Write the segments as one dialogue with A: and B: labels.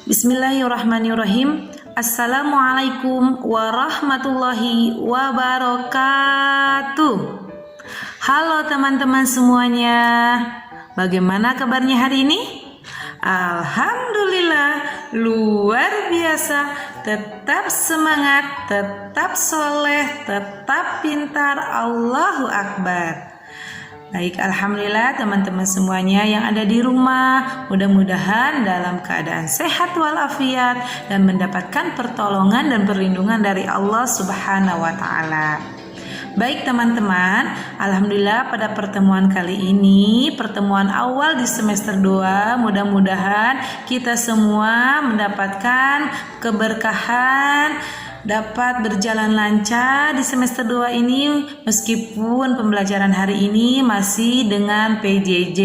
A: Bismillahirrahmanirrahim. Assalamualaikum warahmatullahi wabarakatuh. Halo teman-teman semuanya. Bagaimana kabarnya hari ini? Alhamdulillah, luar biasa. Tetap semangat, tetap soleh, tetap pintar. Allahu Akbar. Baik, alhamdulillah teman-teman semuanya yang ada di rumah, mudah-mudahan dalam keadaan sehat walafiat dan mendapatkan pertolongan dan perlindungan dari Allah Subhanahu wa taala. Baik teman-teman, alhamdulillah pada pertemuan kali ini, pertemuan awal di semester 2, mudah-mudahan kita semua mendapatkan keberkahan, dapat berjalan lancar di semester 2 ini meskipun pembelajaran hari ini masih dengan PJJ.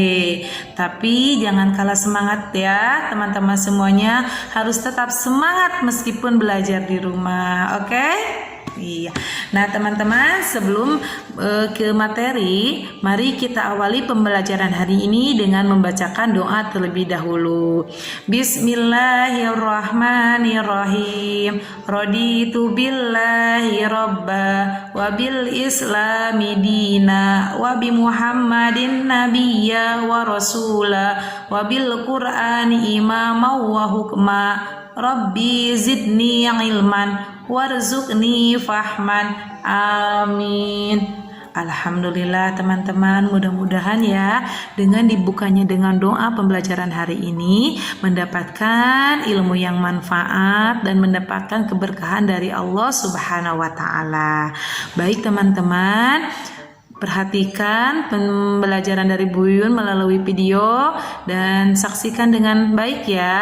A: Tapi jangan kalah semangat ya teman-teman semuanya, harus tetap semangat meskipun belajar di rumah, oke? Iya. Nah teman-teman, sebelum ke materi, mari kita awali pembelajaran hari ini dengan membacakan doa terlebih dahulu. Bismillahirrahmanirrahim. Raditu billahi robba wa bil islami dina wa bi muhammadin nabiyya wa rasula wa bil qur'ani imama wa hukma. Rabbi zidni ilman warzuqni fahman. Amin. Alhamdulillah teman-teman, mudah-mudahan ya dengan dibukanya dengan doa pembelajaran hari ini mendapatkan ilmu yang manfaat dan mendapatkan keberkahan dari Allah Subhanahu wa taala. Baik teman-teman, perhatikan pembelajaran dari Bu Yun melalui video dan saksikan dengan baik ya.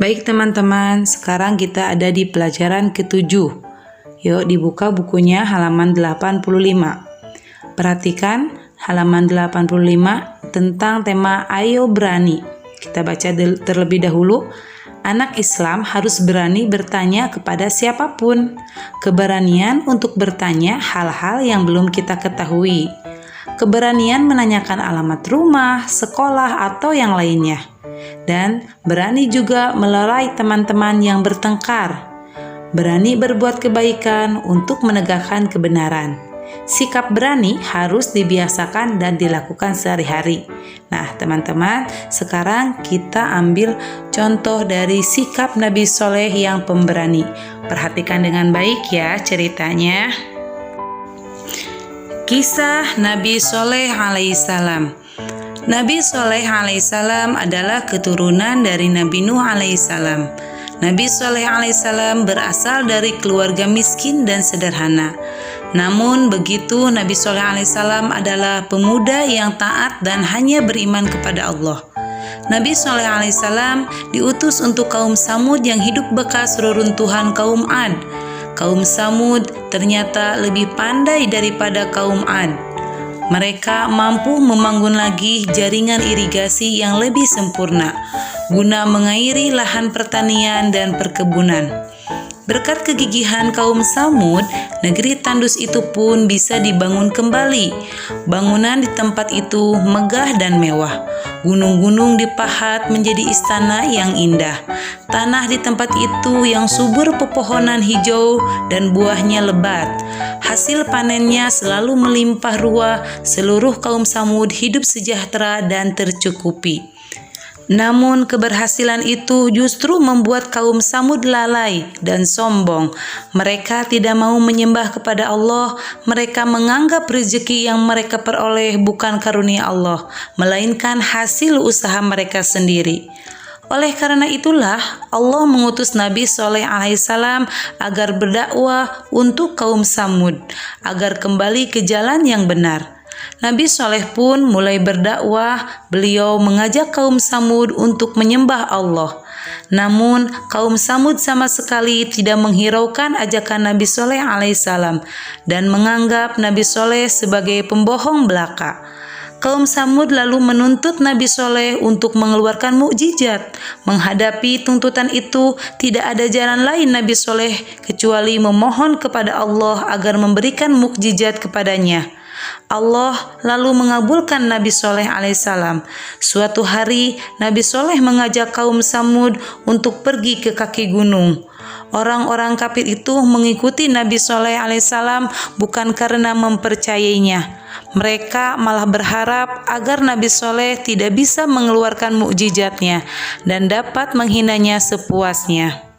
A: Baik teman-teman, sekarang kita ada di pelajaran ke-7. Yuk dibuka bukunya halaman 85. Perhatikan halaman 85 tentang tema Ayo Berani. Kita baca terlebih dahulu. Anak Islam harus berani bertanya kepada siapapun. Keberanian untuk bertanya hal-hal yang belum kita ketahui. Keberanian menanyakan alamat rumah, sekolah, atau yang lainnya. Dan berani juga melerai teman-teman yang bertengkar. Berani berbuat kebaikan untuk menegakkan kebenaran. Sikap berani harus dibiasakan dan dilakukan sehari-hari. Nah teman-teman, sekarang kita ambil contoh dari sikap Nabi Soleh yang pemberani. Perhatikan dengan baik ya ceritanya. Kisah Nabi Soleh alaihissalam. Nabi Soleh alaihissalam adalah keturunan dari Nabi Nuh alaihissalam. Nabi Soleh alaihissalam berasal dari keluarga miskin dan sederhana. Namun begitu, Nabi Soleh alaihissalam adalah pemuda yang taat dan hanya beriman kepada Allah. Nabi Soleh alaihissalam diutus untuk kaum Samud yang hidup bekas reruntuhan kaum Ad. Kaum Samud ternyata lebih pandai daripada kaum Ad. Mereka mampu membangun lagi jaringan irigasi yang lebih sempurna guna mengairi lahan pertanian dan perkebunan. Berkat kegigihan kaum Samud, negeri tandus itu pun bisa dibangun kembali. Bangunan di tempat itu megah dan mewah. Gunung-gunung dipahat menjadi istana yang indah. Tanah di tempat itu yang subur pepohonan hijau dan buahnya lebat. Hasil panennya selalu melimpah ruah. Seluruh kaum Samud hidup sejahtera dan tercukupi. Namun keberhasilan itu justru membuat kaum Samud lalai dan sombong. Mereka tidak mau menyembah kepada Allah. Mereka menganggap rezeki yang mereka peroleh bukan karunia Allah, melainkan hasil usaha mereka sendiri. Oleh karena itulah Allah mengutus Nabi Soleh alaihissalam agar berdakwah untuk kaum Samud, agar kembali ke jalan yang benar. Nabi Soleh pun mulai berdakwah. Beliau mengajak kaum Samud untuk menyembah Allah. Namun kaum Samud sama sekali tidak menghiraukan ajakan Nabi Soleh alaihissalam dan menganggap Nabi Soleh sebagai pembohong belaka. Kaum Samud lalu menuntut Nabi Soleh untuk mengeluarkan mukjizat. Menghadapi tuntutan itu, tidak ada jalan lain Nabi Soleh kecuali memohon kepada Allah agar memberikan mukjizat kepadanya. Allah lalu mengabulkan Nabi Soleh alaihissalam. Suatu hari Nabi Soleh mengajak kaum Samud untuk pergi ke kaki gunung. Orang-orang kafir itu mengikuti Nabi Soleh alaihissalam bukan karena mempercayainya. Mereka malah berharap agar Nabi Soleh tidak bisa mengeluarkan mukjizatnya dan dapat menghinanya sepuasnya.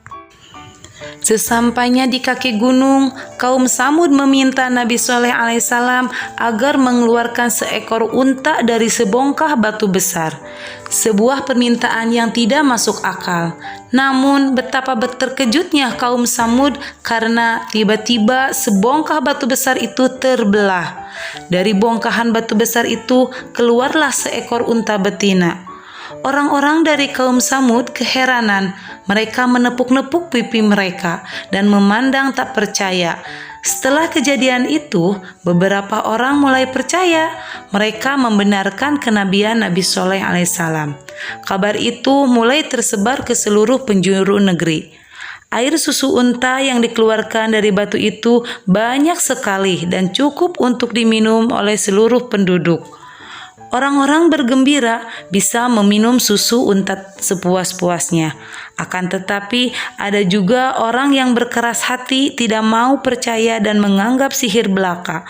A: Sesampainya di kaki gunung, kaum Samud meminta Nabi Soleh alaihissalam agar mengeluarkan seekor unta dari sebongkah batu besar. Sebuah permintaan yang tidak masuk akal. Namun betapa terkejutnya kaum Samud karena tiba-tiba sebongkah batu besar itu terbelah. Dari bongkahan batu besar itu keluarlah seekor unta betina. Orang-orang dari kaum Samud keheranan. Mereka menepuk-nepuk pipi mereka dan memandang tak percaya. Setelah kejadian itu, beberapa orang mulai percaya. Mereka membenarkan kenabian Nabi Soleh alaihissalam. Kabar itu mulai tersebar ke seluruh penjuru negeri. Air susu unta yang dikeluarkan dari batu itu banyak sekali dan cukup untuk diminum oleh seluruh penduduk. Orang-orang bergembira bisa meminum susu unta sepuas-puasnya. Akan tetapi ada juga orang yang berkeras hati, tidak mau percaya dan menganggap sihir belaka.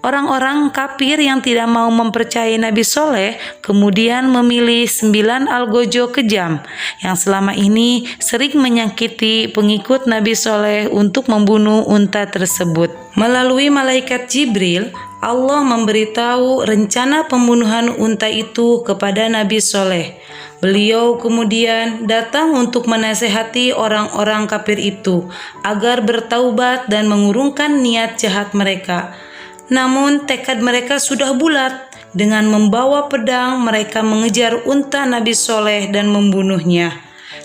A: Orang-orang kafir yang tidak mau mempercayai Nabi Soleh kemudian memilih 9 algojo kejam yang selama ini sering menyakiti pengikut Nabi Soleh untuk membunuh unta tersebut. Melalui malaikat Jibril, Allah memberitahu rencana pembunuhan unta itu kepada Nabi Soleh. Beliau kemudian datang untuk menasihati orang-orang kafir itu agar bertaubat dan mengurungkan niat jahat mereka. Namun tekad mereka sudah bulat. Dengan membawa pedang, mereka mengejar unta Nabi Soleh dan membunuhnya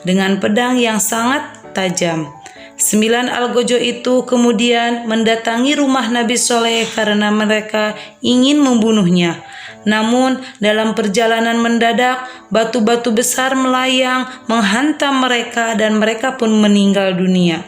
A: dengan pedang yang sangat tajam. 9 algojo itu kemudian mendatangi rumah Nabi Soleh karena mereka ingin membunuhnya. Namun dalam perjalanan mendadak, batu-batu besar melayang menghantam mereka dan mereka pun meninggal dunia.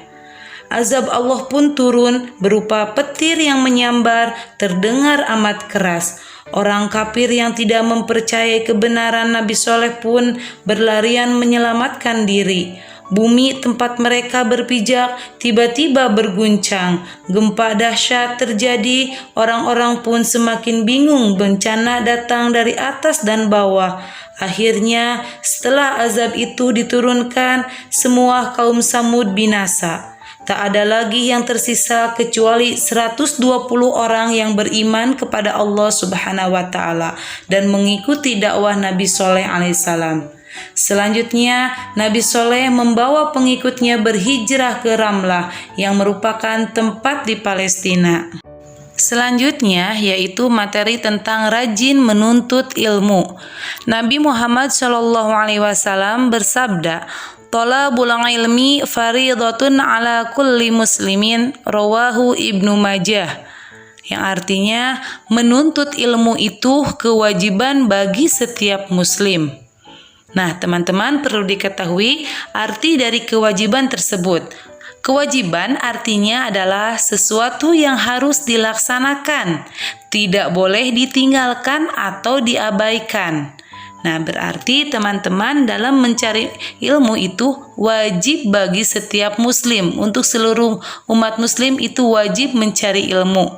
A: Azab Allah pun turun berupa petir yang menyambar, terdengar amat keras. Orang kafir yang tidak mempercayai kebenaran Nabi Soleh pun berlarian menyelamatkan diri. Bumi tempat mereka berpijak tiba-tiba berguncang. Gempa dahsyat terjadi, orang-orang pun semakin bingung, bencana datang dari atas dan bawah. Akhirnya setelah azab itu diturunkan, semua kaum Samud binasa. Tak ada lagi yang tersisa kecuali 120 orang yang beriman kepada Allah Subhanahu wa taala dan mengikuti dakwah Nabi Soleh alaihissalam. Selanjutnya, Nabi Soleh membawa pengikutnya berhijrah ke Ramlah yang merupakan tempat di Palestina. Selanjutnya yaitu materi tentang rajin menuntut ilmu. Nabi Muhammad SAW bersabda, "Thalabul ilmi fariidatun ala kulli muslimin," rawahu Ibnu Majah. Yang artinya menuntut ilmu itu kewajiban bagi setiap muslim. Nah, teman-teman perlu diketahui arti dari kewajiban tersebut. Kewajiban artinya adalah sesuatu yang harus dilaksanakan, tidak boleh ditinggalkan atau diabaikan. Nah, berarti teman-teman dalam mencari ilmu itu wajib bagi setiap muslim. Untuk seluruh umat muslim itu wajib mencari ilmu.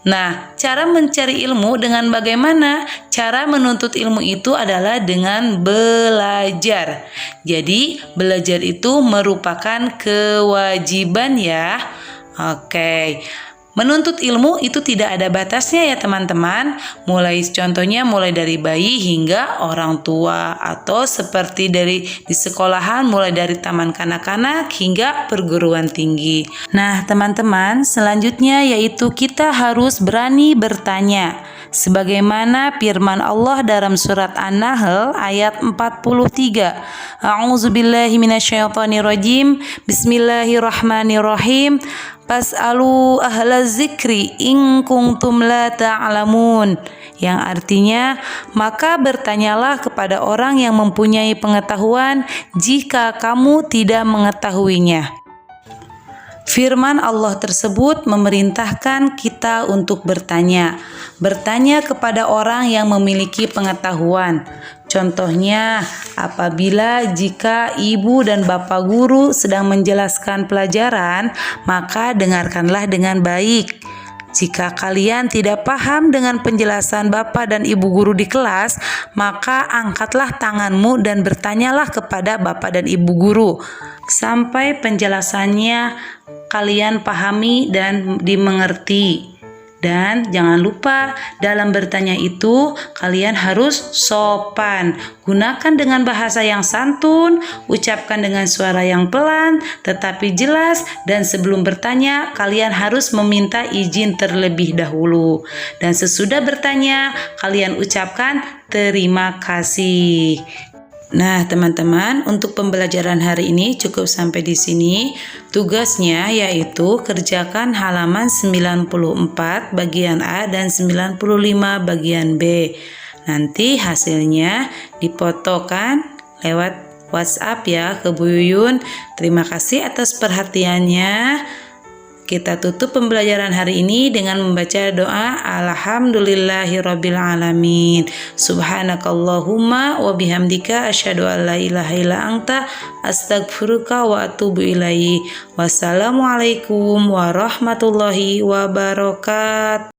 A: Nah, cara mencari ilmu dengan bagaimana? Cara menuntut ilmu itu adalah dengan belajar. Jadi, belajar itu merupakan kewajiban ya. Oke. Menuntut ilmu itu tidak ada batasnya ya teman-teman. Contohnya mulai dari bayi hingga orang tua, atau seperti dari di sekolahan mulai dari taman kanak-kanak hingga perguruan tinggi. Nah teman-teman, selanjutnya yaitu kita harus berani bertanya. Sebagaimana firman Allah dalam surat An-Nahl ayat 43. A'udzubillahi minasyaitonirrajim. Bismillahirrahmanirrahim. Fas'alu ahla zikri in kuntum la ta'lamun, yang artinya maka bertanyalah kepada orang yang mempunyai pengetahuan jika kamu tidak mengetahuinya. Firman Allah tersebut memerintahkan kita untuk bertanya kepada orang yang memiliki pengetahuan. Contohnya, apabila jika ibu dan bapak guru sedang menjelaskan pelajaran, maka dengarkanlah dengan baik. Jika kalian tidak paham dengan penjelasan bapak dan ibu guru di kelas, maka angkatlah tanganmu dan bertanyalah kepada bapak dan ibu guru sampai penjelasannya kalian pahami dan dimengerti. Dan jangan lupa dalam bertanya itu kalian harus sopan. Gunakan dengan bahasa yang santun, ucapkan dengan suara yang pelan tetapi jelas, dan sebelum bertanya kalian harus meminta izin terlebih dahulu. Dan sesudah bertanya kalian ucapkan terima kasih. Nah, teman-teman, untuk pembelajaran hari ini cukup sampai di sini. Tugasnya yaitu kerjakan halaman 94 bagian A dan 95 bagian B. Nanti hasilnya difotokan lewat WhatsApp ya ke Bu Yuyun. Terima kasih atas perhatiannya. Kita tutup pembelajaran hari ini dengan membaca doa Alhamdulillahirabbil alamin. Subhanakallahumma wa bihamdika asyhadu an la ilaha illa anta astaghfiruka wa atubu ilaik. Wassalamualaikum warahmatullahi wabarakatuh.